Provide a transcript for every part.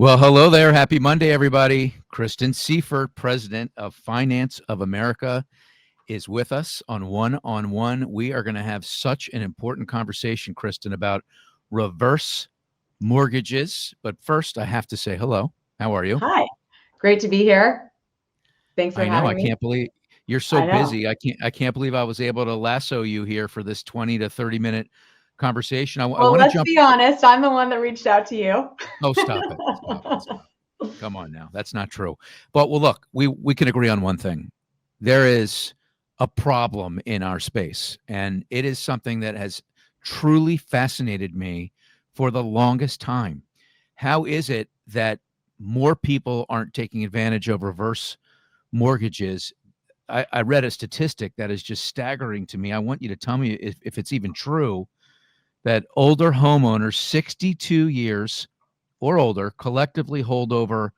Well, hello there. Happy Monday, everybody. Kristen Sieffert, President of Finance of America, is with us on One on One. We are going to have such an important conversation, Kristen, about reverse mortgages. But first, I have to say hello. How are you? Hi, great to be here. Thanks for I know. I having me. can't believe you're so I know. busy. I can't believe I was able to lasso you here for this 20 to 30-minute conversation. I Well, want to let's jump. be honest. I'm the one that reached out to you. Oh, stop it. Stop it. Stop. Come on now. That's not true. But well, look, we can agree on one thing. There is a problem in our space, and it is something that has truly fascinated me for the longest time. How is it that more people aren't taking advantage of reverse mortgages? I read a statistic that is just staggering to me. I want you to tell me if it's even true that older homeowners, 62 years or older, collectively hold over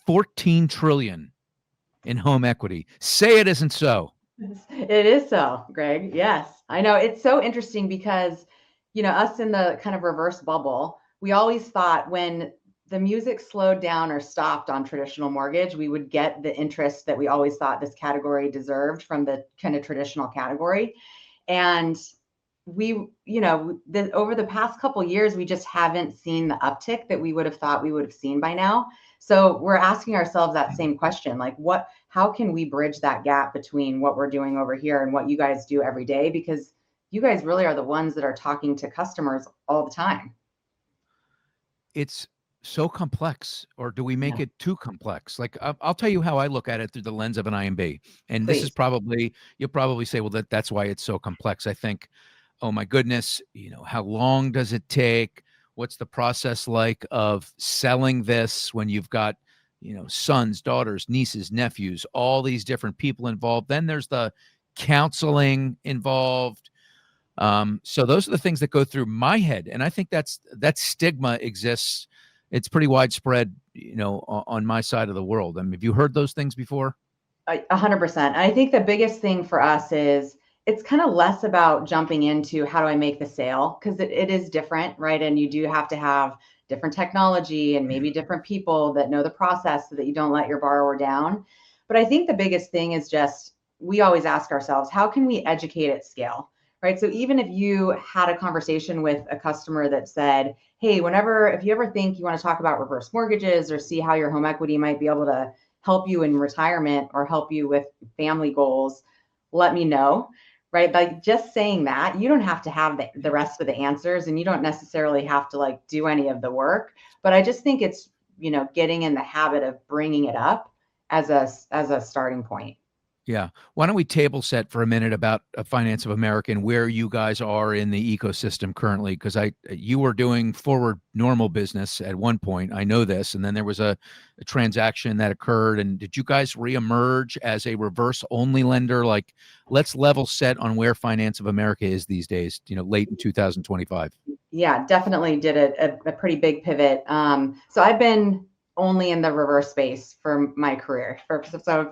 14 trillion in home equity. Say it isn't so. It is so, Greg. Yes, I know. It's so interesting because, us in the kind of reverse bubble, we always thought when the music slowed down or stopped on traditional mortgage, we would get the interest that we always thought this category deserved from the kind of traditional category. And over the past couple of years, we just haven't seen the uptick that we would have thought we would have seen by now. So we're asking ourselves that same question, like how can we bridge that gap between what we're doing over here and what you guys do every day? Because you guys really are the ones that are talking to customers all the time. It's so complex, or do we make Yeah, it too complex? Like I'll tell you how I look at it through the lens of an IMB, and this is please. probably you'll probably say, well, that's why it's so complex. I think, oh my goodness, how long does it take? What's the process like of selling this when you've got sons, daughters, nieces, nephews, all these different people involved? Then there's the counseling involved. So those are the things that go through my head, and I think that stigma exists. It's pretty widespread, on my side of the world. I mean, have you heard those things before? 100%. I think the biggest thing for us is it's kind of less about jumping into how do I make the sale, because it is different, right? And you do have to have different technology and maybe different people that know the process so that you don't let your borrower down. But I think the biggest thing is just we always ask ourselves, how can we educate at scale? Right. So even if you had a conversation with a customer that said, hey, if you ever think you want to talk about reverse mortgages or see how your home equity might be able to help you in retirement or help you with family goals, let me know. Right. Like just saying that, you don't have to have the rest of the answers and you don't necessarily have to like do any of the work. But I just think it's, getting in the habit of bringing it up as a starting point. Yeah. Why don't we table set for a minute about Finance of America and where you guys are in the ecosystem currently? Because you were doing forward normal business at one point. I know this, and then there was a transaction that occurred. And did you guys reemerge as a reverse only lender? Like, let's level set on where Finance of America is these days. Late in 2025. Yeah, definitely did a pretty big pivot. So I've been only in the reverse space for my career for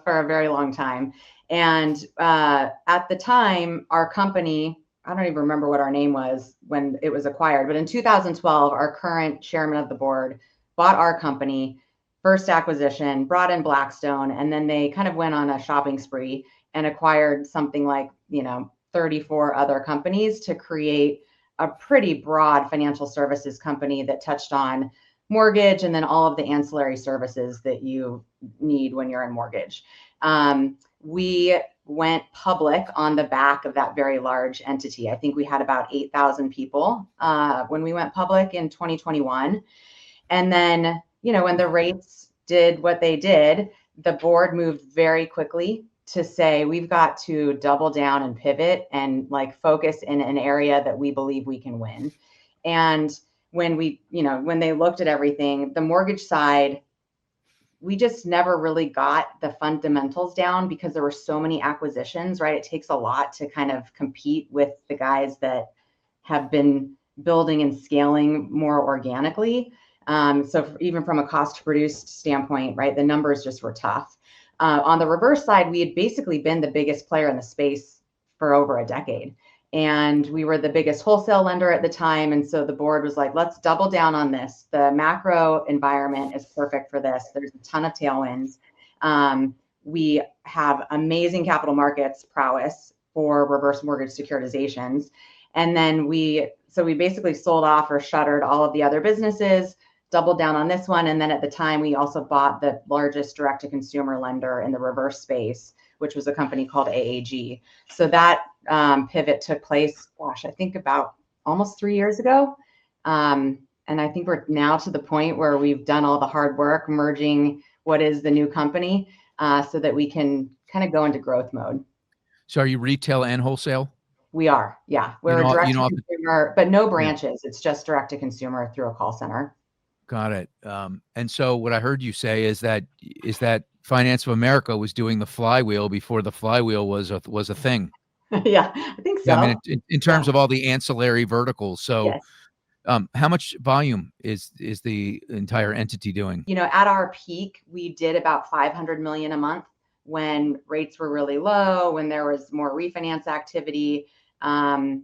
a very long time. And at the time, our company, I don't even remember what our name was when it was acquired, but in 2012, our current chairman of the board bought our company, first acquisition, brought in Blackstone, and then they kind of went on a shopping spree and acquired something like, 34 other companies to create a pretty broad financial services company that touched on mortgage and then all of the ancillary services that you need when you're in mortgage. We went public on the back of that very large entity. I think we had about 8,000 people when we went public in 2021. And then, when the rates did what they did, the board moved very quickly to say we've got to double down and pivot and like focus in an area that we believe we can win. And when they looked at everything, the mortgage side, we just never really got the fundamentals down because there were so many acquisitions, right? It takes a lot to kind of compete with the guys that have been building and scaling more organically. So even from a cost to produce standpoint, right, the numbers just were tough. On the reverse side, we had basically been the biggest player in the space for over a decade. and we were the biggest wholesale lender at the time. And so the board was like, let's double down on this. The macro environment is perfect for this. There's a ton of tailwinds. We have amazing capital markets prowess for reverse mortgage securitizations. And then we basically sold off or shuttered all of the other businesses, doubled down on this one. And then at the time, we also bought the largest direct-to-consumer lender in the reverse space, which was a company called AAG. So that pivot took place, gosh, I think about almost 3 years ago. And I think we're now to the point where we've done all the hard work merging what is the new company so that we can kind of go into growth mode. So are you retail and wholesale? We are, yeah. We're a direct to consumer, but no branches. Yeah. It's just direct to consumer through a call center. Got it. And so what I heard you say is that Finance of America was doing the flywheel before the flywheel was a thing. Yeah, I think so. Yeah, I mean, in terms of all the ancillary verticals. So, yes. How much volume is the entire entity doing? You know, at our peak, we did about 500 million a month when rates were really low, when there was more refinance activity. But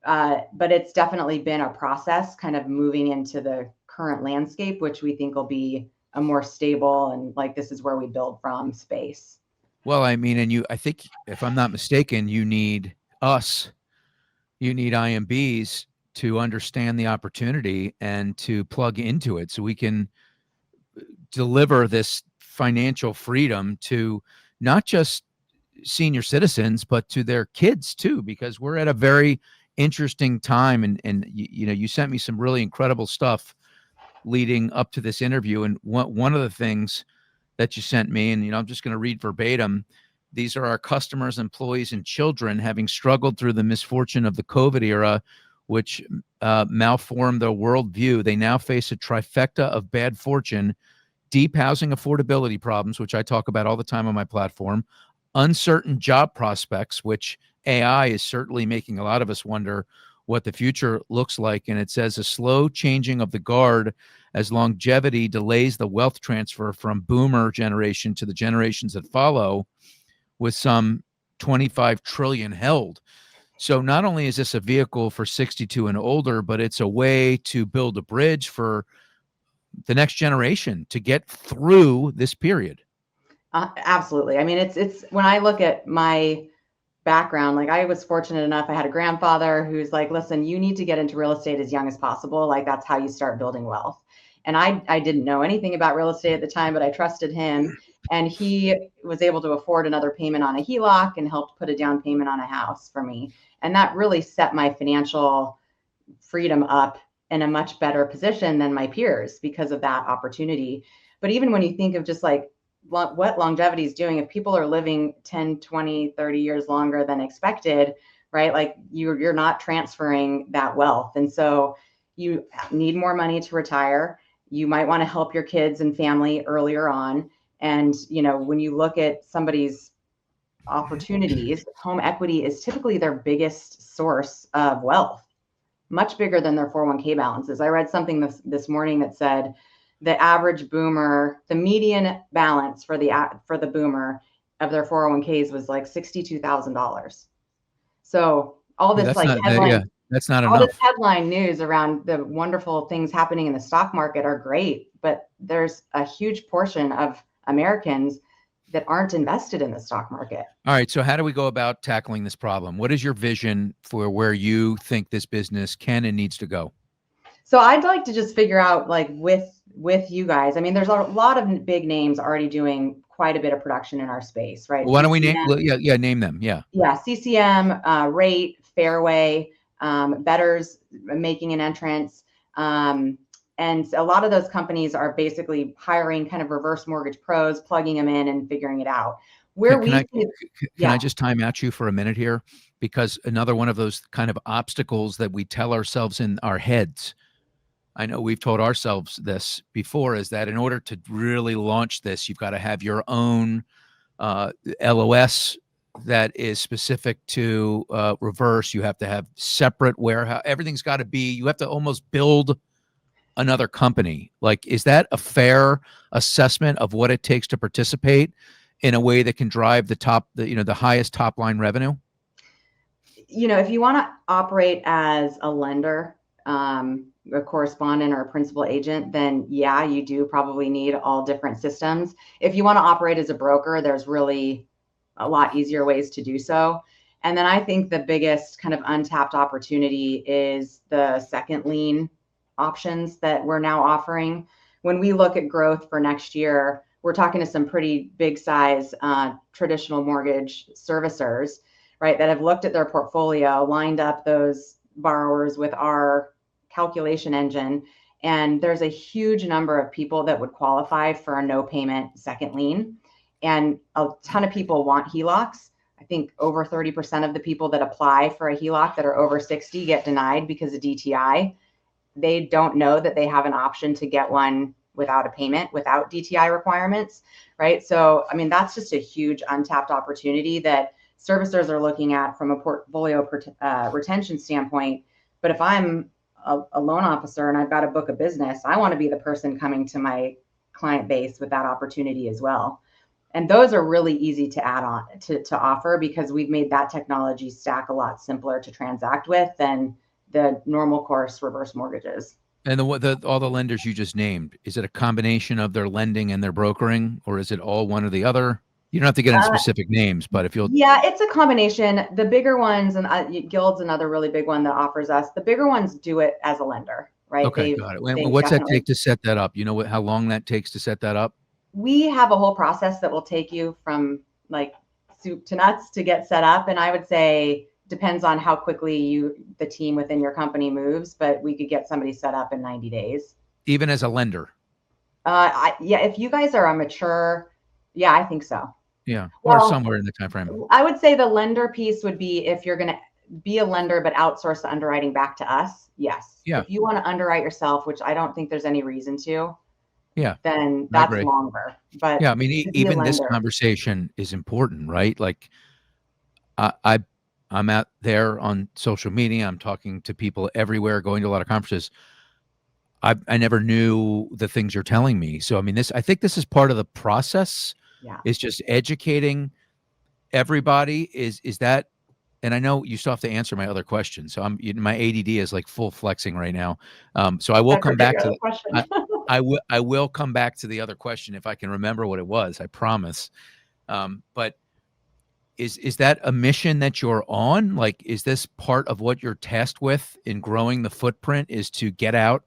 it's definitely been a process kind of moving into the current landscape, which we think will be a more stable and like this is where we build from space. Well, I mean, and I think if I'm not mistaken, you need IMBs to understand the opportunity and to plug into it so we can deliver this financial freedom to not just senior citizens, but to their kids too, because we're at a very interesting time. And you sent me some really incredible stuff leading up to this interview. And one of the things that you sent me, and I'm just going to read verbatim. These are our customers, employees, and children having struggled through the misfortune of the COVID era, which malformed their worldview. They now face a trifecta of bad fortune, deep housing affordability problems, which I talk about all the time on my platform, uncertain job prospects, which AI is certainly making a lot of us wonder what the future looks like. And it says a slow changing of the guard as longevity delays the wealth transfer from boomer generation to the generations that follow, with some 25 trillion held. So not only is this a vehicle for 62 and older, but it's a way to build a bridge for the next generation to get through this period. Absolutely. I mean, it's when I look at my background, like I was fortunate enough, I had a grandfather who's like, listen, you need to get into real estate as young as possible. Like that's how you start building wealth. And I didn't know anything about real estate at the time, but I trusted him. And he was able to afford another payment on a HELOC and helped put a down payment on a house for me. And that really set my financial freedom up in a much better position than my peers because of that opportunity. But even when you think of just like what longevity is doing, if people are living 10, 20, 30 years longer than expected, right? Like you're not transferring that wealth. And so you need more money to retire. You might want to help your kids and family earlier on. And, when you look at somebody's opportunities, home equity is typically their biggest source of wealth, much bigger than their 401k balances. I read something this morning that said the average boomer, the median balance for the boomer of their 401ks was like $62,000. So all this that's not all enough. this headline news around the wonderful things happening in the stock market are great, but there's a huge portion of Americans that aren't invested in the stock market. All right. So how do we go about tackling this problem? What is your vision for where you think this business can and needs to go? So I'd like to just figure out, like, with you guys, I mean, there's a lot of big names already doing quite a bit of production in our space, right? Well, why don't we name them? Yeah. Yeah. CCM, Rate, Fairway, Betters making an entrance. And a lot of those companies are basically hiring kind of reverse mortgage pros, plugging them in and figuring it out. Can I just time out you for a minute here? Because another one of those kind of obstacles that we tell ourselves in our heads, I know we've told ourselves this before, is that in order to really launch this, you've got to have your own LOS that is specific to reverse. You have to have separate warehouse. Everything's got to be, you have to almost build another company. Like, is that a fair assessment of what it takes to participate in a way that can drive the highest top line revenue? if you want to operate as a lender, a correspondent or a principal agent, then yeah, you do probably need all different systems. If you want to operate as a broker, there's really a lot easier ways to do so. And then I think the biggest kind of untapped opportunity is the second lien options that we're now offering. When we look at growth for next year, we're talking to some pretty big size traditional mortgage servicers, right, that have looked at their portfolio, lined up those borrowers with our calculation engine, and there's a huge number of people that would qualify for a no payment second lien, and a ton of people want HELOCs. I think over 30% of the people that apply for a HELOC that are over 60 get denied because of DTI. They don't know that they have an option to get one without a payment, without DTI requirements, right? So, I mean, that's just a huge untapped opportunity that servicers are looking at from a portfolio retention standpoint. But if I'm a loan officer and I've got a book of business, I want to be the person coming to my client base with that opportunity as well. And those are really easy to add on to offer, because we've made that technology stack a lot simpler to transact with than the normal course reverse mortgages. And all the lenders you just named, is it a combination of their lending and their brokering, or is it all one or the other? You don't have to get into specific names, but if you'll. Yeah, it's a combination. The bigger ones, and Guild's another really big one that offers us. The bigger ones do it as a lender, right? Okay, got it. What's that take to set that up? You know how long that takes to set that up? We have a whole process that will take you from like soup to nuts to get set up. And I would say depends on how quickly the team within your company moves, but we could get somebody set up in 90 days. Even as a lender? Yeah, if you guys are a mature, yeah, I think so. Yeah, or somewhere in the time frame. I would say the lender piece would be if you're going to be a lender but outsource the underwriting back to us. Yes. Yeah. If you want to underwrite yourself, which I don't think there's any reason to, yeah, then that's longer. But yeah, I mean, even this conversation is important, right? Like, I'm out there on social media. I'm talking to people everywhere, going to a lot of conferences. I never knew the things you're telling me. So, I mean, I think this is part of the process. Yeah. Is just educating everybody. Is that? And I know you still have to answer my other question. So my ADD is like full flexing right now. So I will come back to the question. I will come back to the other question if I can remember what it was. I promise. But is that a mission that you're on? Like, is this part of what you're tasked with in growing the footprint, is to get out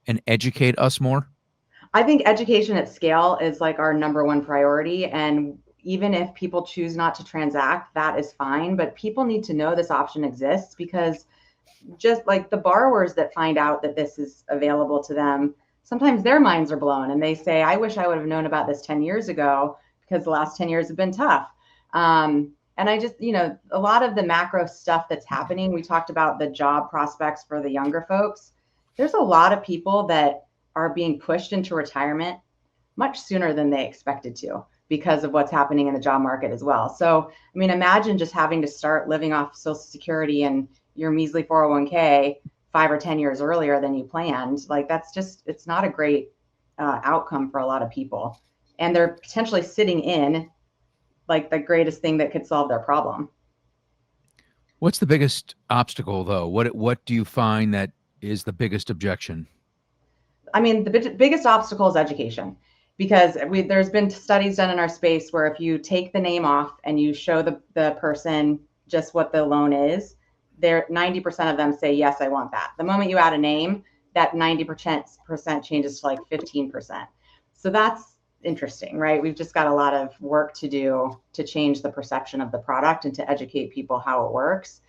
and educate us more? I think education at scale is like our number one priority. And even if people choose not to transact, that is fine. But people need to know this option exists, because just like the borrowers that find out that this is available to them, sometimes their minds are blown and they say, I wish I would have known about this 10 years ago, because the last 10 years have been tough. And I just, a lot of the macro stuff that's happening, we talked about the job prospects for the younger folks. There's a lot of people that are being pushed into retirement much sooner than they expected to, because of what's happening in the job market as well. So, I mean, imagine just having to start living off Social Security and your measly 401k 5 or 10 years earlier than you planned. Like, it's not a great outcome for a lot of people. And they're potentially sitting in like the greatest thing that could solve their problem. What's the biggest obstacle, though? What do you find that is the biggest objection? I mean, the biggest obstacle is education, because there's been studies done in our space where if you take the name off and you show the person just what the loan is, 90% of them say, yes, I want that. The moment you add a name, that 90% changes to like 15%. So that's interesting, right? We've just got a lot of work to do to change the perception of the product and to educate people how it works.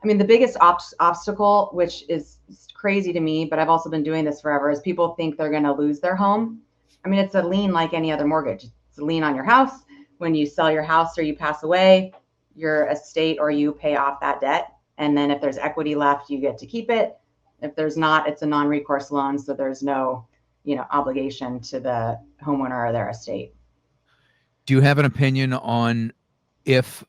I mean, the biggest obstacle, which is crazy to me, but I've also been doing this forever, is people think they're going to lose their home. I mean, it's a lien like any other mortgage. It's a lien on your house. When you sell your house or you pass away, your estate or you pay off that debt. And then if there's equity left, you get to keep it. If there's not, it's a non-recourse loan. So there's no, obligation to the homeowner or their estate. Do you have an opinion on if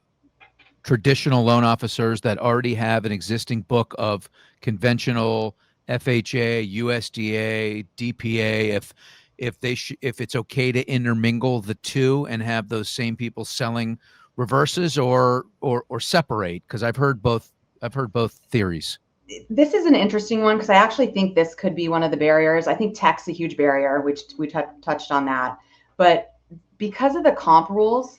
traditional loan officers that already have an existing book of conventional FHA, USDA, DPA, if it's okay to intermingle the two and have those same people selling reverses or separate? Because I've heard both I've heard both theories. This is an interesting one because I actually think this could be one of the barriers. I think tech's a huge barrier, which we touched on that. But because of the comp rules,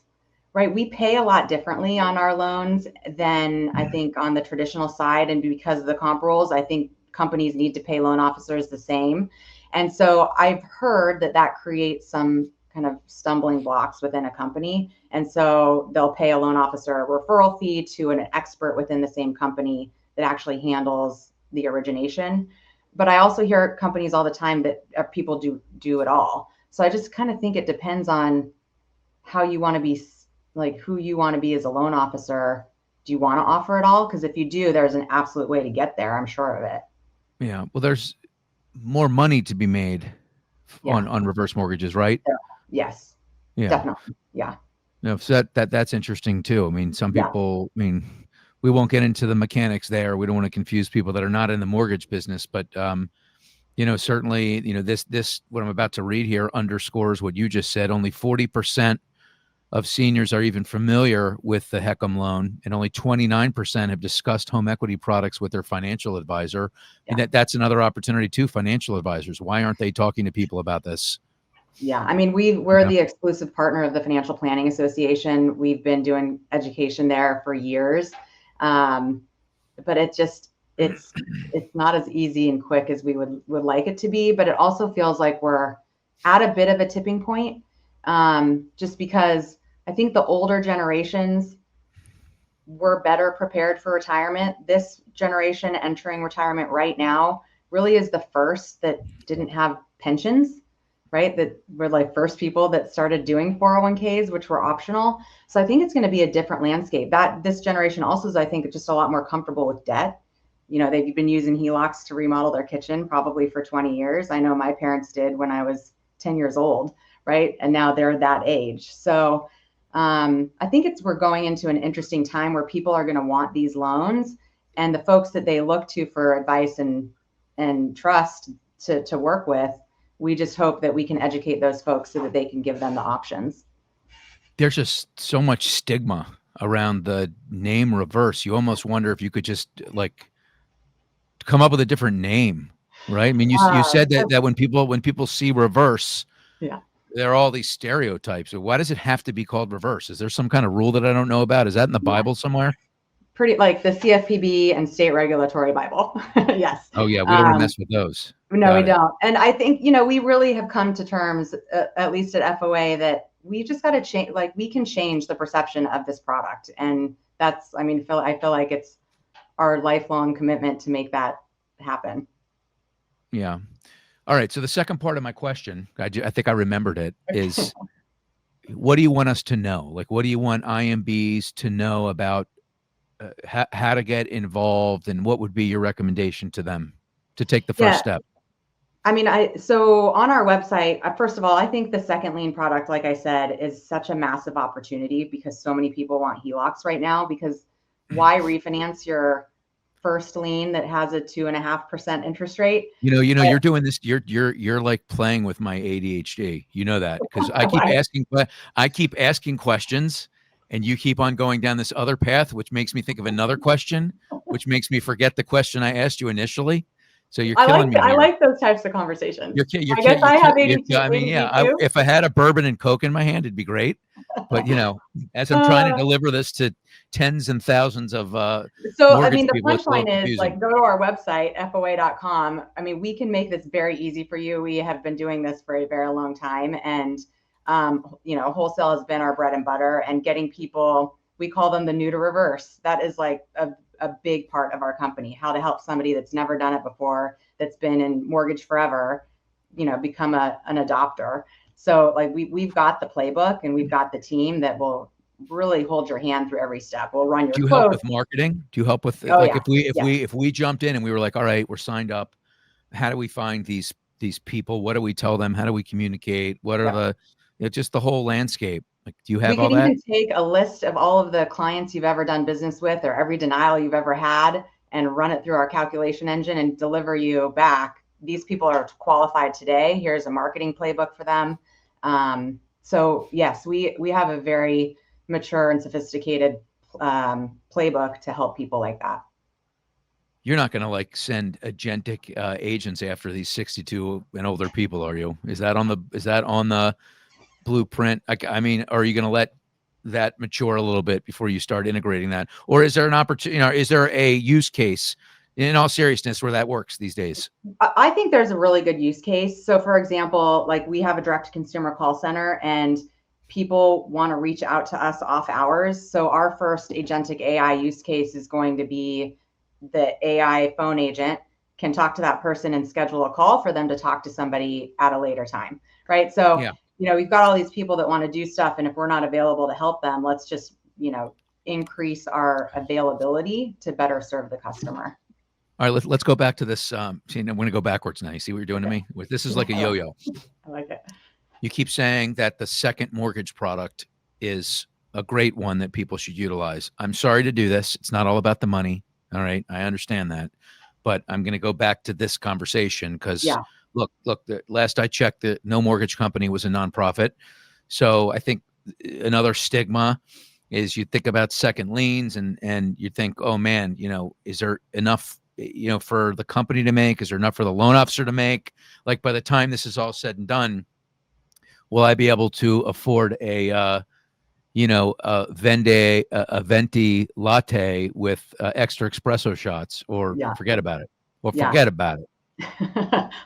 right, we pay a lot differently on our loans than I think on the traditional side. And because of the comp rules, I think companies need to pay loan officers the same. And so I've heard that that creates some kind of stumbling blocks within a company. And so they'll pay a loan officer a referral fee to an expert within the same company that actually handles the origination. But I also hear companies all the time that people do it all. So I just kind of think it depends on how you want to be, like who you want to be as a loan officer. Do you want to offer it all? Because if you do, there's an absolute way to get there. I'm sure of it. Yeah. Well, there's more money to be made Yeah. on reverse mortgages, right? Yes. Yeah. Definitely. Yeah. No, so that's interesting too. I mean, some Yeah. people, I mean, we won't get into the mechanics there. We don't want to confuse people that are not in the mortgage business, but certainly, this what I'm about to read here underscores what you just said. Only 40% of seniors are even familiar with the HECM loan, and only 29% have discussed home equity products with their financial advisor. Yeah. And that's another opportunity too. Financial advisors, why aren't they talking to people about this? Yeah, I mean, we're the exclusive partner of the Financial Planning Association. We've been doing education there for years, but it's not as easy and quick as we would like it to be. But it also feels like we're at a bit of a tipping point, just because I think the older generations were better prepared for retirement. This generation entering retirement right now really is the first that didn't have pensions, right? That were like first people that started doing 401ks, which were optional. So I think it's going to be a different landscape. That this generation also is, I think, just a lot more comfortable with debt. They've been using HELOCs to remodel their kitchen probably for 20 years. I know my parents did when I was 10 years old, right? And now they're that age. So I think we're going into an interesting time where people are going to want these loans, and the folks that they look to for advice and trust to work with. We just hope that we can educate those folks so that they can give them the options. There's just so much stigma around the name reverse. You almost wonder if you could just like come up with a different name, right? I mean, you said that when people see reverse, yeah, there are all these stereotypes. So why does it have to be called reverse? Is there some kind of rule that I don't know about? Is that in the Bible somewhere? pretty like the CFPB and state regulatory Bible. Yes. Oh yeah, we don't want to mess with those. No, we don't. And I think, we really have come to terms, at least at FOA, that we just got to change, like we can change the perception of this product. And that's, I feel like it's our lifelong commitment to make that happen. Yeah. All right. So the second part of my question, I think I remembered it, is what do you want us to know? Like, what do you want IMBs to know about how to get involved, and what would be your recommendation to them to take the first step? So on our website, first of all, I think the second lien product, like I said, is such a massive opportunity because so many people want HELOCs right now. Because why refinance your first lien that has a 2.5% interest rate? You're doing this. You're like playing with my ADHD. You know that because I keep asking questions, and you keep on going down this other path, which makes me think of another question, which makes me forget the question I asked you initially. So you're killing me here. I like those types of conversations. I guess I have ADHD. I mean, yeah. If I had a bourbon and Coke in my hand, it'd be great. But as I'm trying to deliver this to tens and thousands of mortgage the people, punchline is like go to our website foa.com. We can make this very easy for you. We have been doing this for a very long time, and wholesale has been our bread and butter. And getting people, we call them the new to reverse. That is like a big part of our company, how to help somebody that's never done it before, that's been in mortgage forever, become an adopter. So like we've got the playbook, and we've got the team that will really hold your hand through every step. We'll run your Do you quotes. help with marketing? Do you help with if we jumped in and we were like, all right, we're signed up, how do we find these people? What do we tell them? How do we communicate? What are just the whole landscape? Like, do you have all that? We can even take a list of all of the clients you've ever done business with, or every denial you've ever had, and run it through our calculation engine and deliver you back. These people are qualified today. Here's a marketing playbook for them. So yes, we have a very mature and sophisticated playbook to help people like that. You're not going to like send agentic agents after these 62 and older people, are you? Is that on the blueprint? I mean, are you going to let that mature a little bit before you start integrating that, or is there an opportunity? Is there a use case, in all seriousness, where that works these days? I think there's a really good use case. So, for example, like we have a direct to consumer call center, and people want to reach out to us off hours. So, our first agentic AI use case is going to be the AI phone agent can talk to that person and schedule a call for them to talk to somebody at a later time. Right. So, Yeah. we've got all these people that want to do stuff. And if we're not available to help them, let's just, increase our availability to better serve the customer. All right, let's go back to this. See, I'm going to go backwards now. You see what you're doing to me? This is like a yo-yo. I like it. You keep saying that the second mortgage product is a great one that people should utilize. I'm sorry to do this. It's not all about the money. All right, I understand that, but I'm going to go back to this conversation because look. The last I checked, the No Mortgage Company was a nonprofit, so I think another stigma is you think about second liens and you think, oh man, is there enough for the company to make? Is there enough for the loan officer to make? Like by the time this is all said and done, will I be able to afford a venti latte with extra espresso shots, or forget about it, forget about it?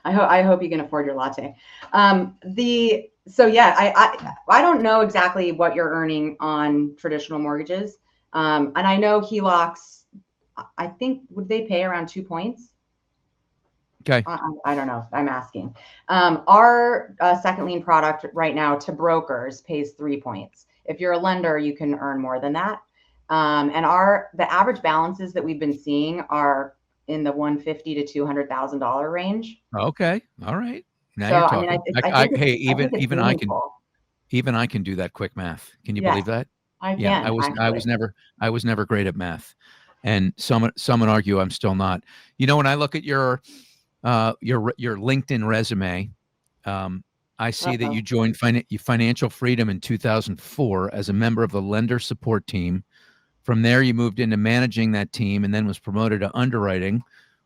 I hope you can afford your latte. I don't know exactly what you're earning on traditional mortgages, and I know HELOCs. I think would they pay around 2 points? Okay. I don't know. I'm asking. Our second lien product right now to brokers pays 3 points. If you're a lender, you can earn more than that. And the average balances that we've been seeing are in the $150,000 to $200,000 range. Okay. All right. Now So, you're talking. I think even I can do that quick math. Can you Yes, believe that? I can. Yeah, I was never great at math, and some would argue I'm still not. When I look at your LinkedIn resume, I see that you joined Financial Freedom in 2004 as a member of the lender support team. From there, you moved into managing that team and then was promoted to underwriting,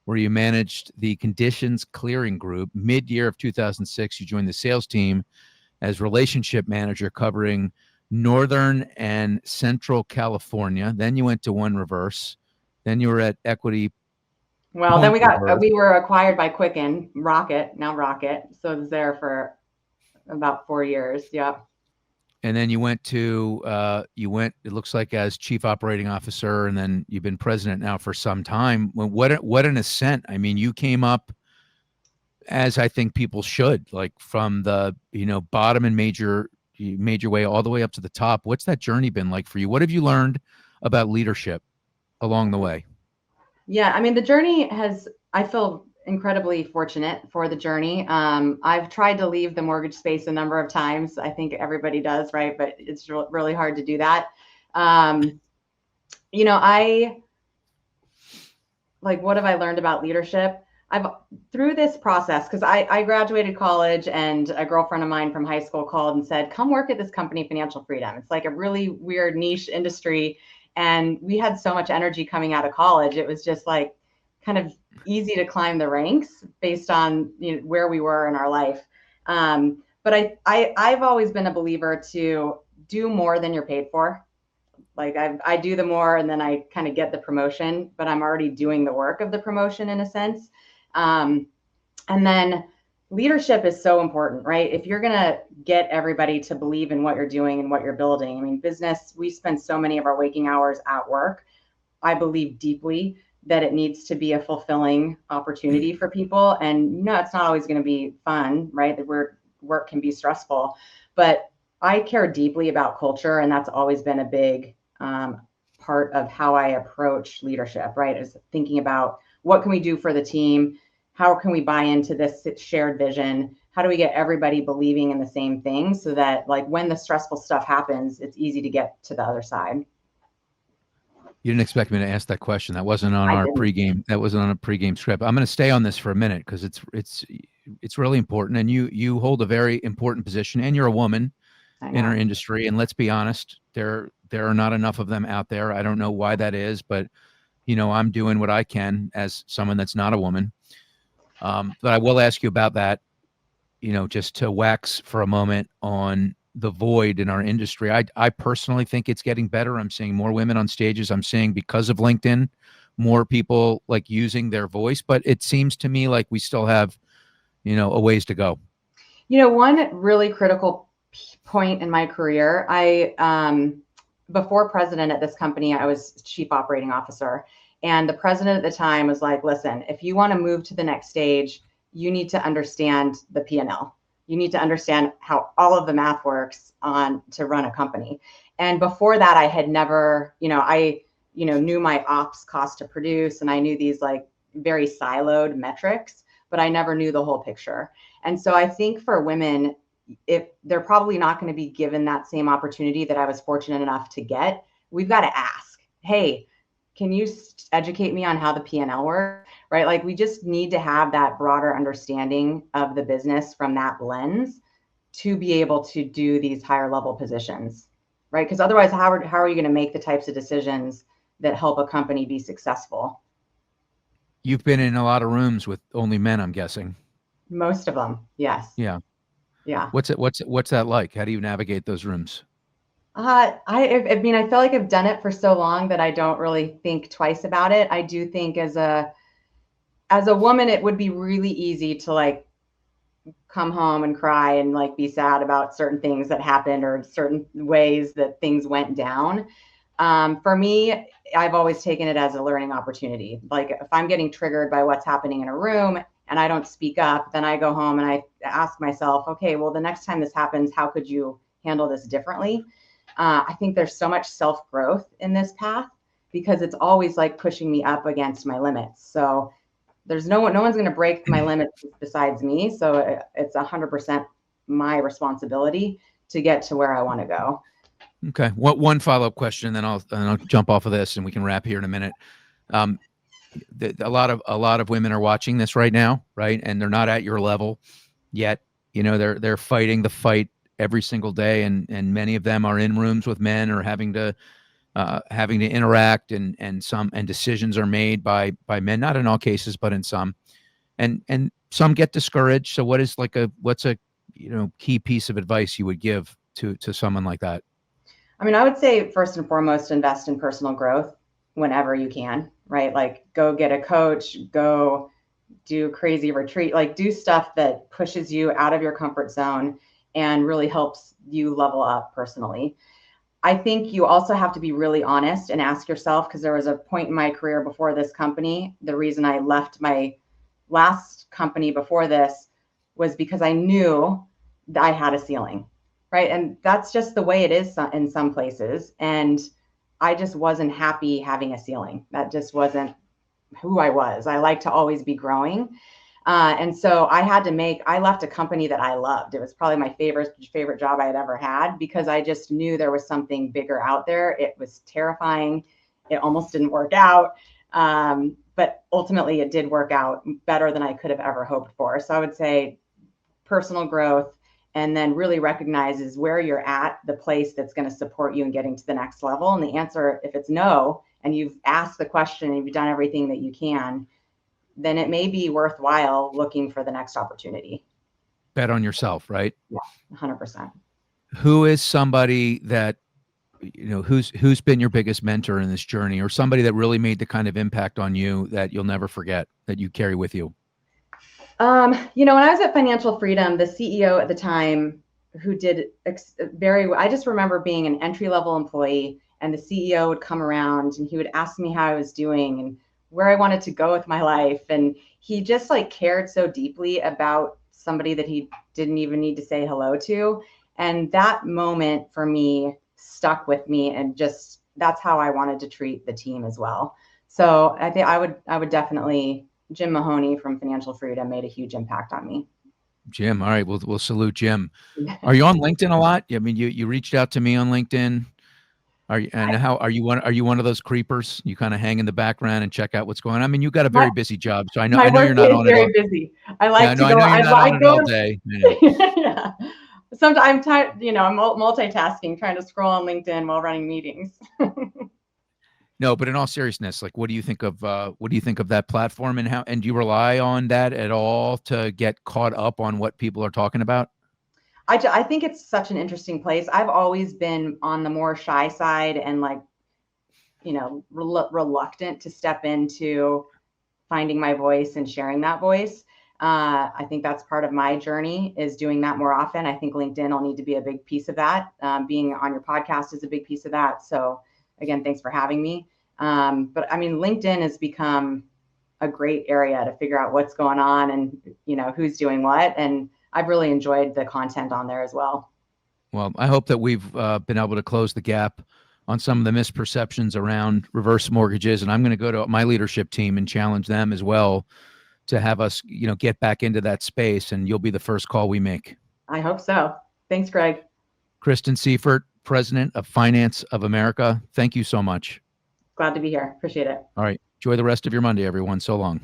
where you managed the conditions clearing group. Mid-year of 2006, you joined the sales team as relationship manager covering Northern and Central California. Then you went to One Reverse. Then you were at Equity. Well, then we were acquired by Quicken, Rocket, now Rocket. So I was there for about 4 years. Yeah. And then you went to it looks like, as chief operating officer, and then you've been president now for some time. What an ascent. I mean, you came up, as I think people should, like from the bottom and you made your way all the way up to the top. What's that journey been like for you? What have you learned about leadership along the way? Yeah, I mean, the journey I feel incredibly fortunate for the journey. I've tried to leave the mortgage space a number of times. I think everybody does, right? But it's really hard to do that. What have I learned about leadership? Through this process, because I graduated college, and a girlfriend of mine from high school called and said, come work at this company, Financial Freedom. It's like a really weird niche industry. And we had so much energy coming out of college. It was just like kind of easy to climb the ranks based on where we were in our life. But I've always been a believer to do more than you're paid for. Like I do the more, and then I kind of get the promotion, but I'm already doing the work of the promotion in a sense. And then leadership is so important, right? If you're going to get everybody to believe in what you're doing and what you're building, I mean, business, we spend so many of our waking hours at work. I believe deeply that it needs to be a fulfilling opportunity for people. And it's not always going to be fun, right? Work can be stressful, but I care deeply about culture. And that's always been a big part of how I approach leadership, right? Is thinking about what can we do for the team? How can we buy into this shared vision? How do we get everybody believing in the same thing so that like when the stressful stuff happens, it's easy to get to the other side? You didn't expect me to ask that question. That wasn't on our pregame. That wasn't on a pregame script. I'm going to stay on this for a minute because it's really important. And you hold a very important position, and you're a woman in our industry. And let's be honest, there are not enough of them out there. I don't know why that is, but I'm doing what I can as someone that's not a woman. But I will ask you about that, just to wax for a moment on the void in our industry. I personally think it's getting better. I'm seeing more women on stages. I'm seeing, because of LinkedIn, more people like using their voice, but it seems to me like we still have, a ways to go. One really critical point in my career, before president at this company, I was chief operating officer. And the president at the time was like, listen, if you want to move to the next stage, you need to understand the P&L. You need to understand how all of the math works to run a company. And before that, I had never, I knew my ops cost to produce, and I knew these like very siloed metrics, but I never knew the whole picture. And so I think for women, if they're probably not going to be given that same opportunity that I was fortunate enough to get, we've got to ask, hey, can you educate me on how the P&L works, right? Like, we just need to have that broader understanding of the business from that lens to be able to do these higher level positions, right? Because otherwise, how are you going to make the types of decisions that help a company be successful? You've been in a lot of rooms with only men, I'm guessing. Most of them, yes. Yeah. Yeah. What's that like? How do you navigate those rooms? I mean, I feel like I've done it for so long that I don't really think twice about it. I do think as a woman, it would be really easy to like come home and cry and like be sad about certain things that happened or certain ways that things went down. For me, I've always taken it as a learning opportunity. Like, if I'm getting triggered by what's happening in a room and I don't speak up, then I go home and I ask myself, okay, well, the next time this happens, how could you handle this differently? I think there's so much self-growth in this path because it's always like pushing me up against my limits. So there's no one's going to break my limits besides me. So it's 100% my responsibility to get to where I want to go. Okay. One follow-up question, then I'll jump off of this and we can wrap here in a minute. A lot of women are watching this right now, right? And they're not at your level yet. They're fighting the fight every single day, and many of them are in rooms with men or having to interact, and decisions are made by men, not in all cases, but in some, and some get discouraged. So what's a key piece of advice you would give to someone like that? I mean, I would say first and foremost, invest in personal growth whenever you can, right? Like, go get a coach, go do crazy retreat, like do stuff that pushes you out of your comfort zone and really helps you level up personally. I think you also have to be really honest and ask yourself, because there was a point in my career before this company, the reason I left my last company before this was because I knew that I had a ceiling, right? And that's just the way it is in some places. And I just wasn't happy having a ceiling. That just wasn't who I was. I like to always be growing. And so I left a company that I loved. It was probably my favorite job I had ever had, because I just knew there was something bigger out there. It was terrifying. It almost didn't work out. But ultimately it did work out better than I could have ever hoped for. So I would say personal growth, and then really recognizes where you're at, the place that's going to support you in getting to the next level. And the answer, if it's no, and you've asked the question and you've done everything that you can, then it may be worthwhile looking for the next opportunity. Bet on yourself, right? Yeah, 100%. Who is somebody that, who's been your biggest mentor in this journey, or somebody that really made the kind of impact on you that you'll never forget, that you carry with you? When I was at Financial Freedom, the CEO at the time, who did I just remember being an entry-level employee, and the CEO would come around and he would ask me how I was doing and where I wanted to go with my life. And he just like cared so deeply about somebody that he didn't even need to say hello to. And that moment for me stuck with me, and just, that's how I wanted to treat the team as well. So I think I would definitely, Jim Mahoney from Financial Freedom made a huge impact on me. Jim. All right. We'll salute Jim. Are you on LinkedIn a lot? I mean, you reached out to me on LinkedIn. Are you one of those creepers? You kind of hang in the background and check out what's going on. I mean, you got a very busy job, so I know My you're not workday is on it all. very busy. I like Yeah, to no, go. I know you're not on it all go. day. Yeah. Sometimes I'm tired. I'm multitasking, trying to scroll on LinkedIn while running meetings. No, but in all seriousness, like, what do you think of that platform, and how, and do you rely on that at all to get caught up on what people are talking about? I think it's such an interesting place. I've always been on the more shy side and like, reluctant to step into finding my voice and sharing that voice. I think that's part of my journey, is doing that more often. I think LinkedIn will need to be a big piece of that. Being on your podcast is a big piece of that. So again, thanks for having me. But I mean, LinkedIn has become a great area to figure out what's going on and, who's doing what. And I've really enjoyed the content on there as well. Well, I hope that we've been able to close the gap on some of the misperceptions around reverse mortgages, and I'm going to go to my leadership team and challenge them as well to have us, get back into that space, and you'll be the first call we make. I hope so. Thanks, Greg. Kristen Sieffert, President of Finance of America, thank you so much. Glad to be here. Appreciate it. All right. Enjoy the rest of your Monday, everyone. So long.